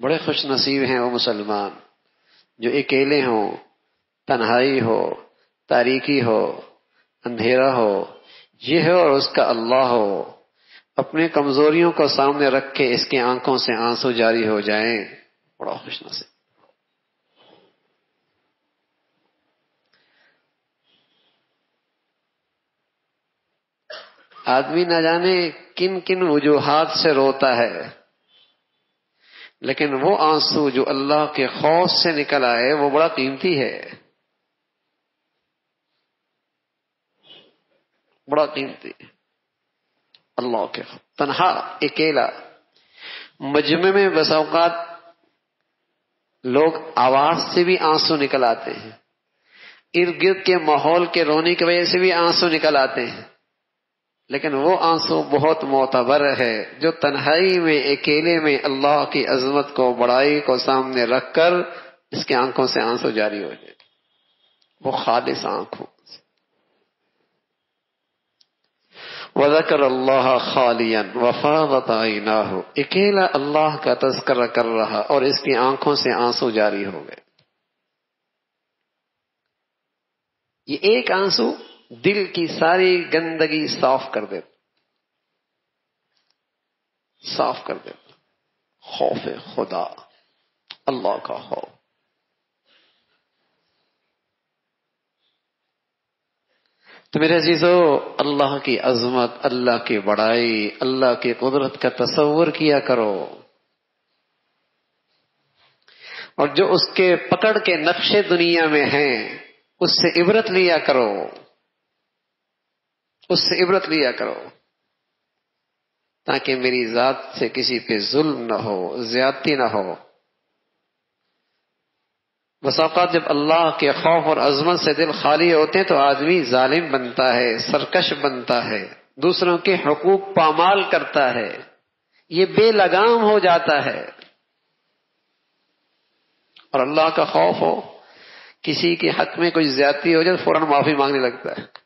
بڑے خوش نصیب ہیں وہ مسلمان جو اکیلے ہوں، تنہائی ہو، تاریکی ہو، اندھیرا ہو، یہ ہے اور اس کا اللہ ہو، اپنے کمزوریوں کو سامنے رکھ کے اس کی آنکھوں سے آنسو جاری ہو جائیں، بڑا خوش نصیب۔ آدمی نہ جانے کن کن وجوہات سے روتا ہے، لیکن وہ آنسو جو اللہ کے خوف سے نکل آئے وہ بڑا قیمتی ہے، بڑا قیمتی ہے۔ اللہ کے خوف، تنہا، اکیلا۔ مجمع میں بس اوقات لوگ آواز سے بھی آنسو نکل آتے ہیں، ارد گرد کے ماحول کے رونے کی وجہ سے بھی آنسو نکل آتے ہیں، لیکن وہ آنسو بہت معتبر ہے جو تنہائی میں، اکیلے میں اللہ کی عظمت کو، بڑائی کو سامنے رکھ کر اس کی آنکھوں سے آنسو جاری ہو جائے، وہ خالص آنکھوں۔ وَذَكَرَ اللَّهَ خَالِيًا وَفَاضَتْ عَيْنَاهُ، اکیلا اللہ کا تذکرہ کر رہا اور اس کی آنکھوں سے آنسو جاری ہو گئے۔ یہ ایک آنسو دل کی ساری گندگی صاف کر دیتا، صاف کر دیتا۔ خوف خدا، اللہ کا خوف۔ تو میرے عزیزو، اللہ کی عظمت، اللہ کی بڑائی، اللہ کی قدرت کا تصور کیا کرو، اور جو اس کے پکڑ کے نقشے دنیا میں ہیں اس سے عبرت لیا کرو، اس سے عبرت لیا کرو، تاکہ میری ذات سے کسی پہ ظلم نہ ہو، زیادتی نہ ہو۔ بس اوقات جب اللہ کے خوف اور عظمت سے دل خالی ہوتے ہیں تو آدمی ظالم بنتا ہے، سرکش بنتا ہے، دوسروں کے حقوق پامال کرتا ہے، یہ بے لگام ہو جاتا ہے۔ اور اللہ کا خوف ہو، کسی کے حق میں کوئی زیادتی ہو جائے فوراً معافی مانگنے لگتا ہے۔